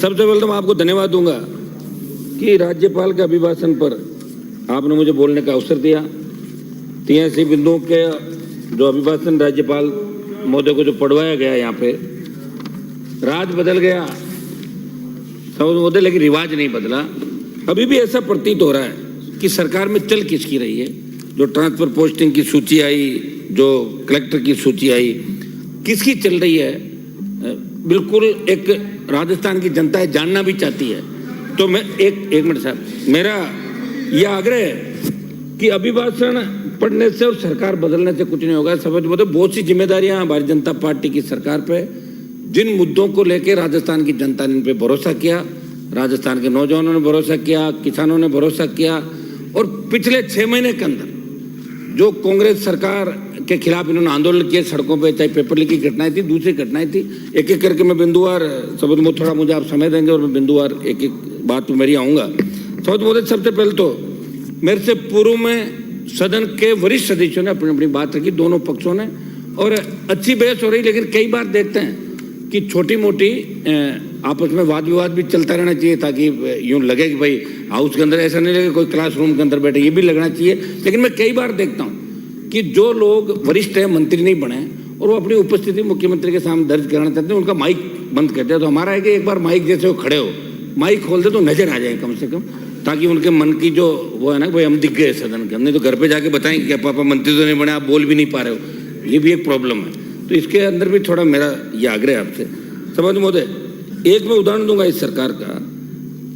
सबसे पहले तो मैं आपको धन्यवाद दूंगा कि राज्यपाल के अभिभाषण पर आपने मुझे बोलने का अवसर दिया। 83 बिंदुओं के जो अभिभाषण राज्यपाल महोदय को जो पढ़वाया गया, यहाँ पे राज बदल गया समझ महोदय, लेकिन रिवाज नहीं बदला। अभी भी ऐसा प्रतीत हो रहा है कि सरकार में चल किसकी रही है। जो ट्रांसफर पोस्टिंग की सूची आई, जो कलेक्टर की सूची आई, किसकी चल रही है, बिल्कुल एक राजस्थान की जनता है जानना भी चाहती है। तो मैं एक मिनट साहब, मेरा यह आग्रह है कि अभिभाषण पढ़ने से और सरकार बदलने से कुछ नहीं होगा। समझ बोलते बहुत सी जिम्मेदारियां भारतीय जनता पार्टी की सरकार पे, जिन मुद्दों को लेकर राजस्थान की जनता ने इन पे भरोसा किया, राजस्थान के नौजवानों ने भरोसा किया, किसानों ने भरोसा किया, और पिछले 6 महीने के अंदर जो कांग्रेस सरकार के खिलाफ इन्होंने आंदोलन किए सड़कों पे, चाहे पेपर लीक की घटनाएं थी, दूसरी घटनाएं थी, एक एक करके मैं बिंदुवार समझ में, थोड़ा मुझे आप समय देंगे और मैं बिंदुवार एक एक बात पे मेरी आऊँगा। समझ मोदी, सबसे पहले तो मेरे से पूर्व में सदन के वरिष्ठ सदस्यों ने अपनी अपनी बात रखी, दोनों पक्षों ने, और अच्छी बहस हो रही। लेकिन कई बार देखते हैं कि छोटी मोटी आपस में वाद विवाद भी चलता रहना चाहिए, ताकि यूँ लगे कि भाई हाउस के अंदर ऐसा नहीं लगे कोई क्लासरूम के अंदर बैठे, ये भी लगना चाहिए। लेकिन मैं कई बार देखता हूँ कि जो लोग वरिष्ठ हैं, मंत्री नहीं बने, और वो अपनी उपस्थिति मुख्यमंत्री के सामने दर्ज कराना चाहते हैं, उनका माइक बंद करते हैं। तो हमारा है कि एक बार माइक जैसे वो खड़े हो, माइक खोल दे तो नजर आ जाए कम से कम, ताकि उनके मन की जो वो है ना, भाई हम दिख गए सदन के, हमने तो घर पे जाके बताएंगे क्या पापा मंत्री तो नहीं बने, आप बोल भी नहीं पा रहे हो, ये भी एक प्रॉब्लम है। तो इसके अंदर भी थोड़ा मेरा ये आग्रह है आपसे। समझ महोदय, एक मैं उदाहरण दूंगा इस सरकार का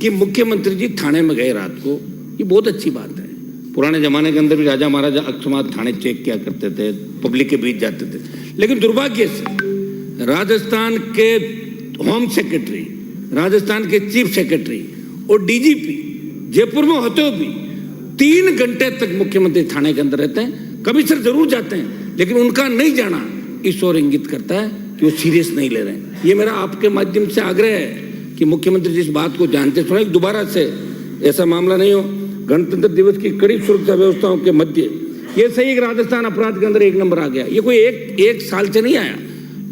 कि मुख्यमंत्री जी थाने में गए रात को, ये बहुत अच्छी बात है। पुराने जमाने के अंदर भी राजा महाराजा अकस्मात थाने चेक किया करते थे, पब्लिक के बीच जाते थे। लेकिन दुर्भाग्य से राजस्थान के होम सेक्रेटरी, राजस्थान के चीफ सेक्रेटरी और डीजीपी जयपुर में होते हुए भी 3 घंटे तक मुख्यमंत्री थाने के अंदर रहते हैं। कभी सर जरूर जाते हैं, लेकिन उनका नहीं जाना इस ओर इंगित करता है कि वो सीरियस नहीं ले रहे हैं। ये मेरा आपके माध्यम से आग्रह है कि मुख्यमंत्री जिस बात को जानते थोड़ा दोबारा से ऐसा मामला नहीं हो। गणतंत्र दिवस की कड़ी सुरक्षा व्यवस्थाओं के मध्य ये सही कि राजस्थान अपराध के अंदर 1 नंबर आ गया। ये कोई एक साल से नहीं आया,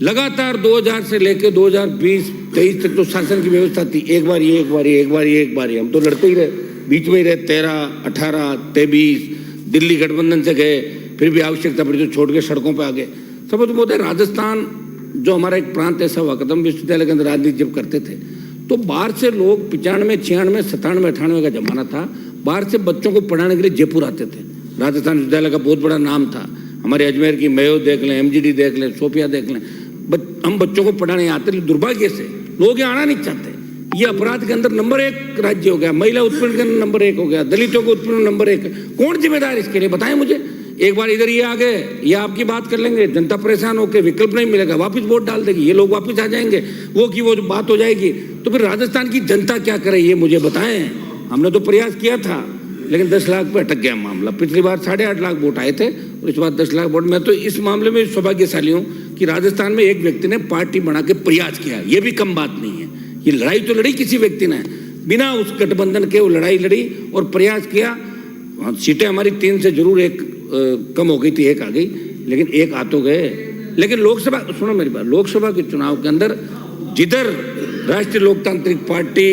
लगातार 2000 से लेकर 2020-23 तक तो शासन की व्यवस्था थी। एक बार ये हम तो लड़ते ही रहे, बीच में ही रहे। 13, 18, 23 दिल्ली गठबंधन से गए, फिर भी आवश्यकता पड़ी तो छोड़ के सड़कों पर आ गए। समझ बोलते राजस्थान जो हमारा एक प्रांत ऐसा हुआ, कदम विश्वविद्यालय के अंदर राजनीति जब करते थे तो बाहर से लोग 95, 96, 97, 98 का जमाना था, बाहर से बच्चों को पढ़ाने के लिए जयपुर आते थे। राजस्थान विश्वविद्यालय का बहुत बड़ा नाम था। हमारे अजमेर की मेयो देख लें, MGD देख लें, सोफिया देख लें, हम बच्चों को पढ़ाने आते थे। दुर्भाग्य से लोग यहाँ आना नहीं चाहते। ये अपराध के अंदर नंबर 1 राज्य हो गया, महिला उत्पीड़न के अंदर नंबर 1 हो गया, दलितों को उत्पीड़न नंबर 1। कौन जिम्मेदार इसके लिए, बताएं मुझे। एक बार इधर ये आ गए, ये आपकी बात कर लेंगे, जनता परेशान होकर विकल्प नहीं मिलेगा, वापस वोट डाल देगी, ये लोग वापस आ जाएंगे, वो की वो बात हो जाएगी। तो फिर राजस्थान की जनता क्या करे, ये मुझे बताएं। हमने तो प्रयास किया था, लेकिन 10 लाख पे अटक गया मामला। पिछली बार 8.5 लाख वोट आए थे और इस बार 10 लाख वोट। मैं तो इस मामले में सौभाग्यशाली हूँ कि राजस्थान में एक व्यक्ति ने पार्टी बना के प्रयास किया, ये भी कम बात नहीं है। ये लड़ाई तो लड़ी किसी व्यक्ति ने, बिना उस गठबंधन के वो लड़ाई लड़ी और प्रयास किया। सीटें हमारी 3 से जरूर 1 कम हो गई थी, 1 आ गई, लेकिन 1 आ तो गए। लेकिन लोकसभा, सुनो मेरी बात, लोकसभा के चुनाव के अंदर जिधर राष्ट्रीय लोकतांत्रिक पार्टी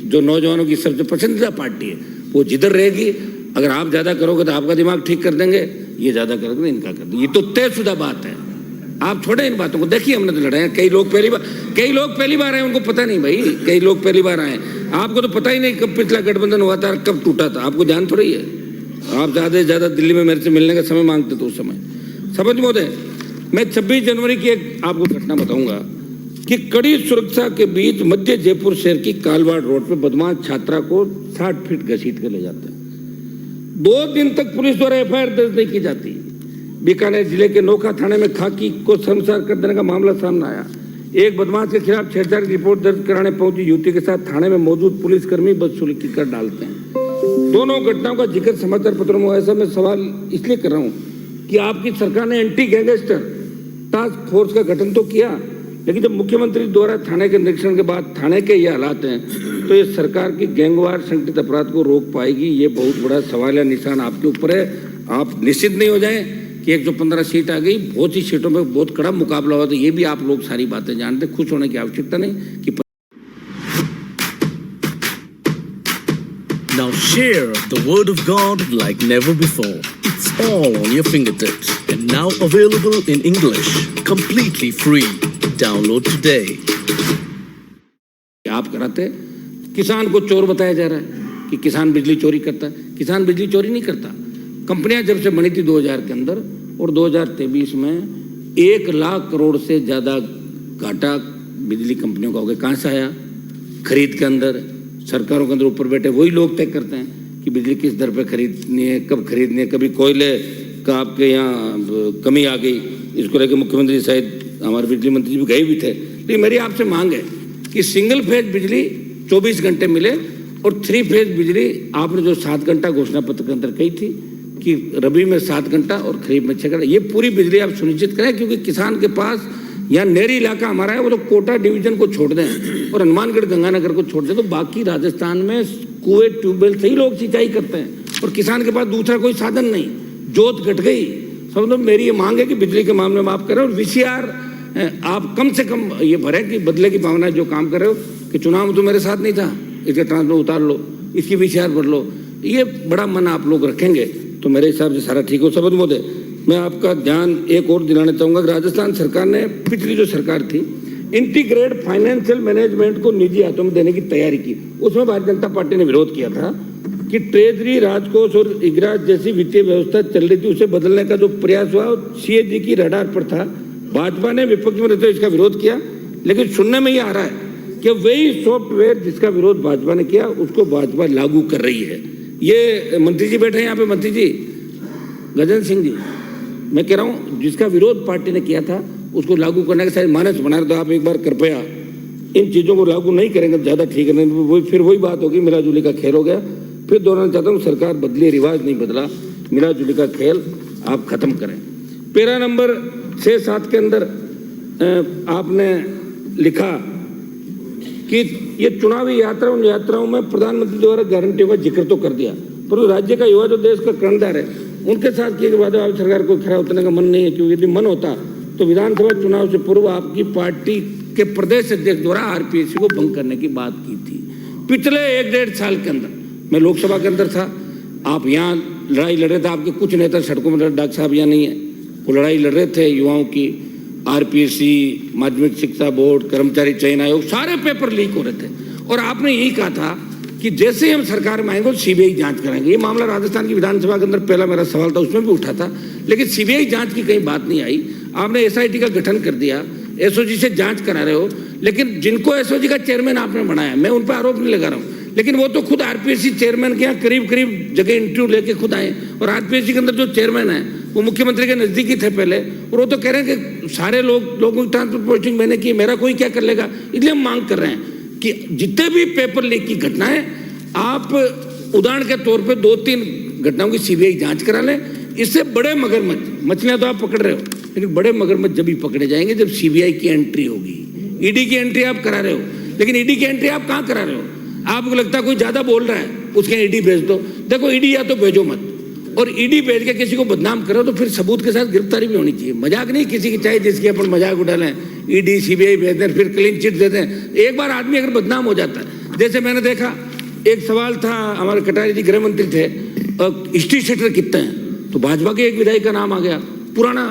जो नौजवानों की सबसे पसंदीदा पार्टी है, वो जिधर रहेगी, अगर आप ज्यादा करोगे तो आपका दिमाग ठीक कर देंगे, ये ज्यादा करोगे इनका कर देंगे। ये तो तयशुदा बात है। आप छोड़े इन बातों को। देखिए हमने तो लड़ाए, कई लोग पहली बार आए, उनको पता नहीं भाई, कई लोग पहली बार आए। आपको तो पता ही नहीं कब पिछला गठबंधन हुआ था, कब टूटा था, आपको जान थोड़ी है। आप ज्यादा से ज्यादा दिल्ली में मेरे से मिलने का समय मांगते थे उस समय। समझ महोदय, मैं 26 जनवरी की एक आपको घटना बताऊंगा कि कड़ी सुरक्षा के बीच मध्य जयपुर शहर की कालवाड़ रोड पर बदमाश छात्रा को 60 फीट घसीट कर ले जाते हैं। 2 दिन तक पुलिस द्वारा FIR दर्ज नहीं की जाती। बीकानेर जिले के नोखा थाने में खाकी को शर्मसार कर देने का मामला सामने आया। एक बदमाश के खिलाफ छेड़छाड़ की रिपोर्ट दर्ज कराने पहुंची युवती के साथ थाने में मौजूद पुलिसकर्मी बदसलूकी कर डालते हैं। दोनों घटनाओं का जिक्र समाचार पत्रों में। ऐसा मैं सवाल इसलिए कर रहा हूं कि आपकी सरकार ने एंटी गैंगस्टर टास्क फोर्स का गठन तो किया, लेकिन जब मुख्यमंत्री द्वारा थाने के निरीक्षण के बाद थाने के ये हालात हैं, तो ये सरकार की गैंगवार संगठित अपराध को रोक पाएगी? ये बहुत बड़ा सवाल या निशान आपके ऊपर है। आप निश्चित नहीं हो जाएं कि 115 सीट आ गई, बहुत सी सीटों में बहुत कड़ा मुकाबला हुआ। तो ये भी आप लोग सारी बातें जानते, खुश होने की आवश्यकता नहीं कि Now share the word of God like never before. It's all on your fingertips and now available in English, completely free. Download today. आप कराते, किसान को चोर बताया जा रहा है कि किसान बिजली चोरी करता है। किसान बिजली चोरी नहीं करता। कंपनियां जब से बनी थी 2000 के अंदर और 2023 में 1 लाख करोड़ से ज़्यादा घाटा बिजली कंपनियों का हो गया। कहाँ से आया? खरीद के अंदर, सरकारों के अंदर ऊपर बैठे वही लोग तय करते हैं कि बिजली किस दर पे खरीदनी है, कब खरीदनी है। कभी कोयले का आपके यहाँ कमी आ गई, इसको लेकर मुख्यमंत्री शायद हमारे बिजली मंत्री जी भी गए भी थे। लेकिन मेरी आपसे मांग है कि सिंगल फेज बिजली 24 घंटे मिले और 3 फेज बिजली आपने जो 7 घंटा घोषणा पत्र के अंदर कही थी कि रबी में 7 घंटा और खरीफ में 6 घंटा, ये पूरी बिजली आप सुनिश्चित करें। क्योंकि किसान के पास यहाँ नहरी इलाका हमारा है, वो तो कोटा डिवीजन को छोड़ दें और हनुमानगढ़ गंगानगर को छोड़ दें तो बाकी राजस्थान में कुएं ट्यूबवेल से ही लोग सिंचाई करते हैं और किसान के पास दूसरा कोई साधन नहीं। जोत घट गई। समझो मेरी ये मांग है कि बिजली के मामले में आप करें और VCR आप कम से कम ये भरें कि बदले की भावना जो काम कर रहे हो कि चुनाव में तो मेरे साथ नहीं था, इसके ट्रांसफर उतार लो, इसकी VCR भर लो। ये बड़ा मन आप लोग रखेंगे तो मेरे हिसाब से सारा ठीक हो। शपथ महोदय, मैं आपका ध्यान एक और दिलाना चाहूँगा कि राजस्थान सरकार ने, पिछली जो सरकार थी, इंटीग्रेट फाइनेंशियल मैनेजमेंट को निजी हाथों में देने की तैयारी की। उसमें भारतीय जनता पार्टी ने विरोध किया था कि ट्रेजरी, राजकोष और इगरा जैसी वित्तीय व्यवस्था चल रही थी, उसे बदलने का जो प्रयास हुआ CAG की रडार पर था। भाजपा ने विपक्ष में रहते हुए इसका विरोध किया, लेकिन सुनने में ये आ रहा है कि वही सॉफ्टवेयर जिसका विरोध भाजपा ने किया उसको भाजपा लागू कर रही है। ये मंत्री जी बैठे हैं यहाँ पे, मंत्री जी गजेंद्र सिंह जी, मैं कह रहा हूँ जिसका विरोध पार्टी ने किया था उसको लागू करने का शायद मानस बना रहे। तो आप एक बार कृपया इन चीज़ों को लागू नहीं करेंगे ज़्यादा ठीक है, वो फिर वही बात होगी, मिला जुली का खेल हो गया। फिर दोहराना चाहता हूँ, सरकार बदली, रिवाज नहीं बदला, मिला जुली का खेल आप खत्म करें। पैरा नंबर 6-7 के अंदर आपने लिखा कि ये चुनावी यात्रा, उन यात्राओं में प्रधानमंत्री द्वारा गारंटियों का जिक्र तो कर दिया, पर राज्य का युवा जो देश का कर्णधार है उनके साथ किए के बाद आप सरकार को खड़ा उतरने का मन नहीं है। क्योंकि यदि मन होता तो विधानसभा चुनाव से पूर्व आपकी पार्टी के प्रदेश अध्यक्ष द्वारा RPSC को भंग करने की बात की थी। पिछले 1-1.5 साल के अंदर मैं लोकसभा के अंदर था, आप यहाँ लड़ाई लड़ रहे थे, आपके कुछ नेता सड़कों में, डॉक्टर साहब यहाँ नहीं है, वो लड़ाई लड़ रहे थे युवाओं की। RPSC, माध्यमिक शिक्षा बोर्ड, कर्मचारी चयन आयोग, सारे पेपर लीक हो रहे थे और आपने यही कहा था कि जैसे ही हम सरकार में आएंगे CBI जांच कराएंगे। ये मामला राजस्थान की विधानसभा के अंदर पहला मेरा सवाल था, उसमें भी उठा था, लेकिन CBI जांच की कहीं बात नहीं आई। आपने SIT का गठन कर दिया, SOG से जांच करा रहे हो, लेकिन जिनको SOG का चेयरमैन आपने बनाया, मैं उन पर आरोप नहीं लगा रहा हूँ, लेकिन वो तो खुद RPSC चेयरमैन के यहाँ करीब करीब जगह इंटरव्यू लेके खुद आए और RPSC के अंदर जो चेयरमैन है वो मुख्यमंत्री के नजदीकी थे पहले, और वो तो कह रहे हैं कि सारे लोगों की ट्रांसपोर्ट पोस्टिंग मैंने की, मेरा कोई क्या कर लेगा। इसलिए हम मांग कर रहे हैं कि जितने भी पेपर लीक की घटनाएं, आप उदाहरण के तौर पे 2-3 घटनाओं की CBI जांच करा लें। इससे बड़े मगरमच्छ, मछलियां तो आप पकड़ रहे हो, लेकिन बड़े मगरमच्छ जब भी पकड़े जाएंगे जब CBI की एंट्री होगी। ED की एंट्री आप करा रहे हो, लेकिन ED की एंट्री आप कहाँ करा रहे हो? आपको लगता है कोई ज्यादा बोल रहा है, उसके ED भेज दो। देखो ED या तो भेजो मत, और ED भेज के किसी को बदनाम करो तो फिर सबूत के साथ गिरफ्तारी भी होनी चाहिए। मजाक नहीं किसी की, चाहे जिसकी अपन मजाक उठा लें, ED CBI भेज दें, फिर क्लीन चिट दे दें। एक बार आदमी अगर बदनाम हो जाता है, जैसे मैंने देखा एक सवाल था, हमारे कटारिया जी गृह मंत्री थे, हिस्ट्री सेटर कितने हैं, तो भाजपा के एक विधायक का नाम आ गया, पुराना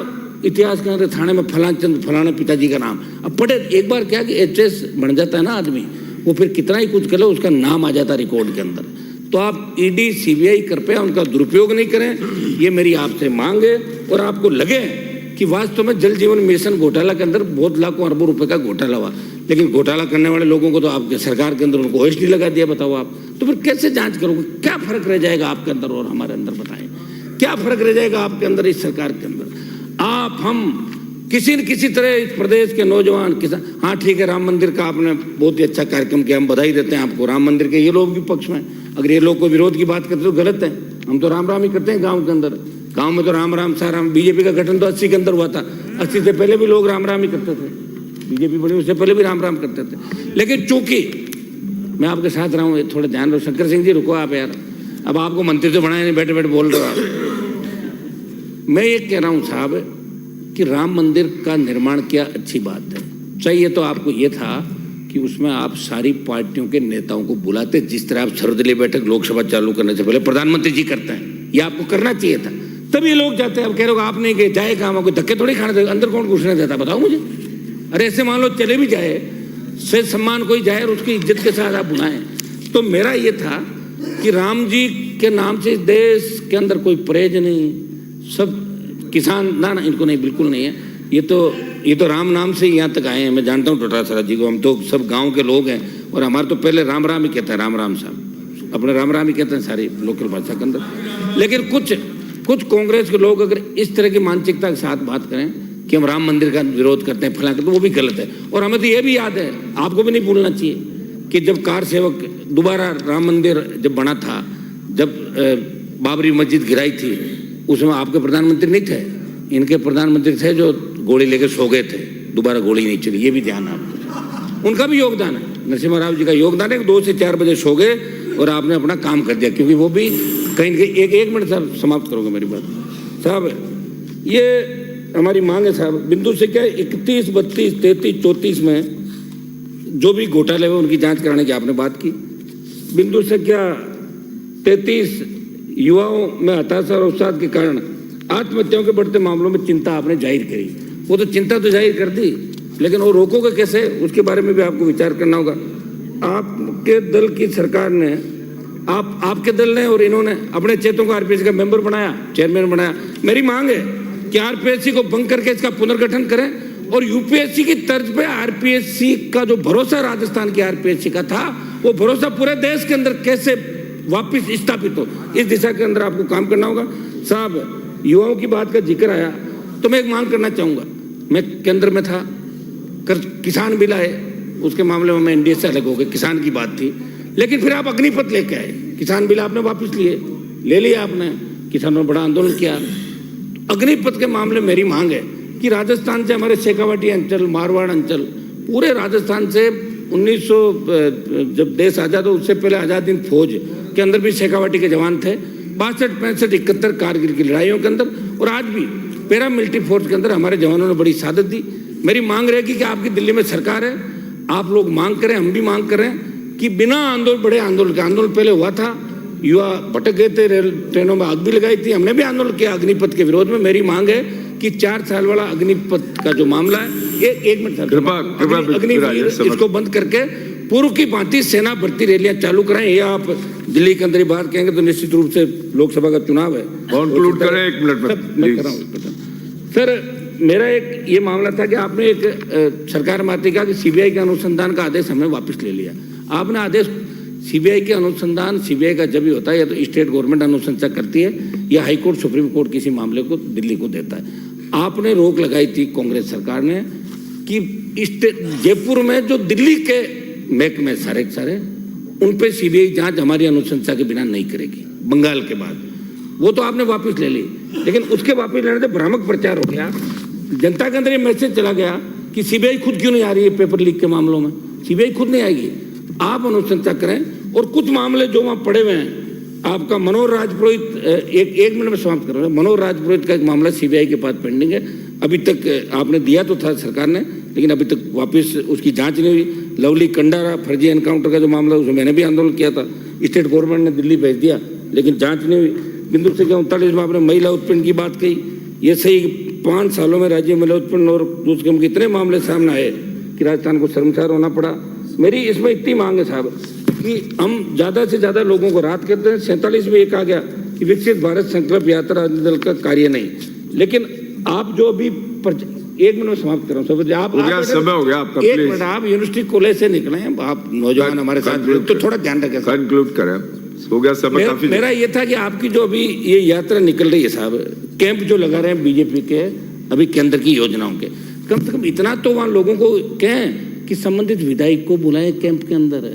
इतिहास के अंदर थाने में फलाचंद फलाना पिताजी का नाम। अब पढ़े एक बार क्या कि HS बन जाता है ना आदमी, वो फिर कितना ही कुछ कर लो उसका नाम आ जाता रिकॉर्ड के अंदर। तो आप ED CBI कृपया उनका दुरुपयोग नहीं करें, ये मेरी आपसे मांग है। और आपको लगे कि वास्तव में जल जीवन मिशन घोटाला के अंदर बहुत लाखों अरबों रुपए का घोटाला हुआ, लेकिन घोटाला करने वाले लोगों को तो आपके सरकार के अंदर उनको OSD लगा दिया, बताओ आप, तो फिर कैसे जांच करोगे? क्या फर्क रह जाएगा आपके अंदर और हमारे अंदर? बताएं क्या फर्क रह जाएगा आपके अंदर, इस सरकार के अंदर? आप हम किसी न किसी तरह इस प्रदेश के नौजवान किसान, हाँ ठीक है, राम मंदिर का आपने बहुत ही अच्छा कार्यक्रम किया, हम बधाई देते हैं आपको। राम मंदिर के ये लोग भी पक्ष में, अगर ये लोग को विरोध की बात करते तो गलत है। हम तो राम राम ही करते हैं गांव के अंदर, गांव में तो राम राम सा राम। बीजेपी का गठन तो 80 के अंदर हुआ था, 80 से पहले भी लोग राम राम ही करते थे, बीजेपी बनी उससे पहले भी राम राम करते थे। लेकिन चूंकि मैं आपके साथ रहा हूँ, थोड़ा ध्यान रखो। शंकर सिंह जी रुको आप यार, अब आपको मंत्री तो बनाया नहीं, बैठे बैठे बोल रहे हो आप। मैं ये कह रहा हूँ साहब कि राम मंदिर का निर्माण किया, अच्छी बात है, चाहिए तो आपको ये था कि उसमें आप सारी पार्टियों के नेताओं को बुलाते, जिस तरह आप सर्वदलीय बैठक लोकसभा चालू करने से पहले प्रधानमंत्री जी करते हैं, ये आपको करना चाहिए था। तब ये लोग जाते हैं। अब कह रहे हो आप नहीं गए, जाए काम, कोई धक्के थोड़ी खाने देगा, अंदर कौन घुसने देता बताओ मुझे। अरे ऐसे मान लो चले भी जाए, से सम्मान कोई जाए और उसकी इज्जत के साथ आप बुलाएं। तो मेरा ये था कि राम जी के नाम से देश के अंदर कोई परहेज नहीं, सब किसान ना इनको नहीं, बिल्कुल नहीं है। ये तो राम नाम से यहाँ तक आए हैं। मैं जानता हूँ डोटासरा जी को, हम तो सब गांव के लोग हैं और हमारे तो पहले राम राम ही कहते हैं, राम राम साहब अपने राम राम ही कहते हैं सारी लोकल भाषा के अंदर। लेकिन कुछ कांग्रेस के लोग अगर इस तरह की मानसिकता के साथ बात करें कि हम राम मंदिर का विरोध करते हैं फलां, तो वो भी गलत है। और हमें तो ये भी याद है, आपको भी नहीं भूलना चाहिए कि जब कार सेवक दोबारा राम मंदिर जब बना था, जब बाबरी मस्जिद गिराई थी, उसमें आपके प्रधानमंत्री नहीं थे, इनके प्रधानमंत्री थे जो गोली लेके सो गए थे, दोबारा गोली नहीं चली। ये भी ध्यान है आपको, उनका भी योगदान है, नरसिम्हा राव जी का योगदान है। 2 से 4 बजे सो गए और आपने अपना काम कर दिया, क्योंकि वो भी कहीं न कहीं एक मिनट साहब समाप्त करोगे मेरी बात साहब। ये हमारी मांग है साहब, बिंदु से क्या 31, 32, 33, 34 में जो भी घोटाले हुए उनकी जांच कराने की आपने बात की। बिंदु से क्या 33 युवाओं में हताशा और अवसाद के कारण आत्महत्याओं के बढ़ते मामलों में चिंता आपने जाहिर करी। वो तो चिंता तो जाहिर कर दी, लेकिन वो रोकोगे कैसे, उसके बारे में भी आपको विचार करना होगा। आपके दल की सरकार ने, आपके दल ने और इन्होंने अपने क्षेत्रों को आरपीएससी का मेंबर बनाया, चेयरमैन बनाया। मेरी मांग है कि आरपीएससी को भंग करके इसका पुनर्गठन करें और यूपीएससी की तर्ज पे आरपीएससी का जो भरोसा राजस्थान की आरपीएससी का था, वो भरोसा पूरे देश के अंदर कैसे वापस स्थापित हो, इस दिशा के अंदर आपको काम करना होगा साहब। युवाओं की बात का जिक्र आया तो मैं एक मांग करना चाहूंगा। मैं केंद्र में था, किसान बिल आए, उसके मामले में मैं एनडीए से अलग हो गए, किसान की बात थी। लेकिन फिर आप अग्निपथ लेके आए, किसान बिल आपने वापस ले लिया आपने, किसानों ने बड़ा आंदोलन किया। अग्निपथ के मामले मेरी मांग है कि राजस्थान से हमारे शेखावाटी अंचल, मारवाड़ अंचल, पूरे राजस्थान से 1900 जब देश आजाद हो उससे पहले आजाद हिंद फौज के अंदर भी शेखावाटी के जवान थे। 62, 65, 71 कारगिल की लड़ाइयों के अंदर और आज भी पैरा मिलिट्री फोर्स के अंदर हमारे जवानों ने बड़ी शहादत दी। मेरी मांग रहेगी कि आपकी दिल्ली में सरकार है, आप लोग मांग करें, हम भी मांग करें कि बिना आंदोलन, बड़े आंदोलन के, आंदोलन पहले हुआ था, युवा भटक गए थे, रेल ट्रेनों में आग भी लगाई थी, हमने भी आंदोलन किया अग्निपथ के विरोध में। मेरी मांग है कि 4 साल वाला अग्निपथ का जो मामला है, एक मिनट अग्निवीर इसको बंद करके पूर्व की भांति सेना भर्ती रैलियां चालू कराएं। या आप दिल्ली के अंदर ही बात कहेंगे तो निश्चित रूप से लोकसभा का चुनाव है, कंक्लूड करें 1 मिनट में सर। मेरा एक ये मामला था कि आपने एक सरकार मात्री कहा कि सीबीआई के अनुसंधान का आदेश हमने वापस ले लिया। आपने आदेश, सीबीआई के अनुसंधान, सीबीआई का जब भी होता है या तो स्टेट गवर्नमेंट अनुशंसा करती है या हाई कोर्ट, सुप्रीम कोर्ट किसी मामले को दिल्ली को देता है। आपने रोक लगाई थी कांग्रेस सरकार ने कि जयपुर में जो दिल्ली के महकमे सारे उन पे सीबीआई जांच हमारी अनुशंसा के बिना नहीं करेगी, बंगाल के बाद। वो तो आपने वापस ले ली, लेकिन उसके वापस लेने से भ्रामक प्रचार हो गया, जनता के अंदर ये मैसेज चला गया कि सीबीआई खुद क्यों नहीं आ रही है पेपर लीक के मामलों में, सीबीआई खुद नहीं आएगी, आप अनुशंसा करें। और कुछ मामले जो वहाँ पड़े हुए हैं, आपका मनोहर राजपुरोहित, एक मिनट में समाप्त करूँगा, मनोहर राजपुरोहित का एक मामला सीबीआई के पास पेंडिंग है, अभी तक आपने दिया तो था सरकार ने, लेकिन अभी तक वापस उसकी जांच नहीं हुई। लवली कंडारा फर्जी एनकाउंटर का जो मामला, उसमें मैंने भी आंदोलन किया था, स्टेट गवर्नमेंट ने दिल्ली भेज दिया, लेकिन जांच नहीं हुई। बिंदु से क्या 39 में आपने महिला उत्पीड़न की बात कही, ये सही 5 सालों में राज्य में महिला उत्पीड़न और दुष्कर्म के इतने मामले सामने आए कि राजस्थान को शर्मसार होना पड़ा। मेरी इसमें इतनी मांग है साहब कि हम ज़्यादा से ज़्यादा लोगों को राहत करते हैं। 47 में ये कहा गया कि विकसित भारत संकल्प यात्रा दल का कार्य नहीं, लेकिन आप जो अभी 1 मिनट में समाप्त कर रहा हूँ, आप समय हो गया आपका, 1 मिनट, आप यूनिवर्सिटी कॉलेज से निकले हैं, आप नौजवान हमारे साथ, तो थोड़ा ध्यान रखें, कंक्लूड करें, हो गया समय काफी। मेरा ये था कि आपकी जो अभी ये यात्रा निकल रही है साहब, कैंप जो लगा रहे हैं बीजेपी के अभी केंद्र की योजनाओं के, कम से कम इतना तो वहाँ लोगों को कहें कि संबंधित विधायक को बुलाएं कैंप के अंदर।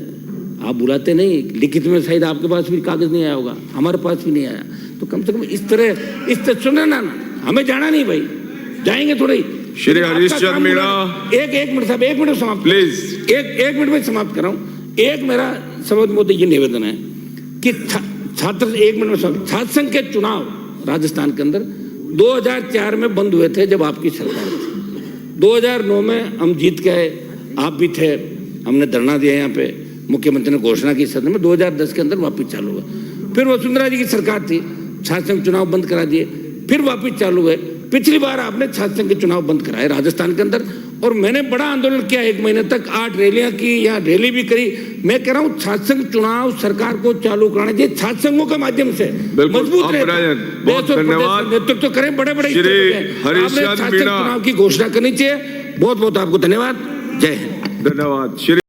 आप बुलाते नहीं, लिखित में शायद आपके पास भी कागज नहीं आया होगा, हमारे पास भी नहीं आया, तो कम से कम इस तरह सुने ना, हमें जाना नहीं भाई, जाएंगे थोड़े ही। श्री हरीशचंद्र मीणा, एक मिनट साहब, 1 मिनट समाप्त प्लीज, एक मिनट में समाप्त कर रहा हूँ। एक मेरा समझ मोदी ये निवेदन है कि छात्र, 1 मिनट में, छात्र संघ के चुनाव राजस्थान के अंदर 2004 में बंद हुए थे जब आपकी सरकार थी। 2009 में हम जीत के आए, आप भी थे, हमने धरना दिया यहाँ पे, मुख्यमंत्री ने घोषणा की सदन में, 2010 के अंदर वापस चालू हुआ। फिर वसुंधरा जी की सरकार थी, छात्र संघ चुनाव बंद करा दिए, फिर वापस चालू हुए। पिछली बार आपने छात्र संघ के चुनाव बंद कराए राजस्थान के अंदर, और मैंने बड़ा आंदोलन किया 1 महीने तक, 8 रैलियां की, या रैली भी करी। मैं कह रहा हूँ छात्र संघ चुनाव सरकार को चालू कराना चाहिए, छात्र संघों के माध्यम से मजबूत रहे, बहुत धन्यवाद। नेतृत्व करें, बड़े बड़े श्री आपने हरीश छात्र संघ मीणा। चुनाव की घोषणा करनी चाहिए। बहुत बहुत आपको धन्यवाद। जय हिंद। धन्यवाद श्री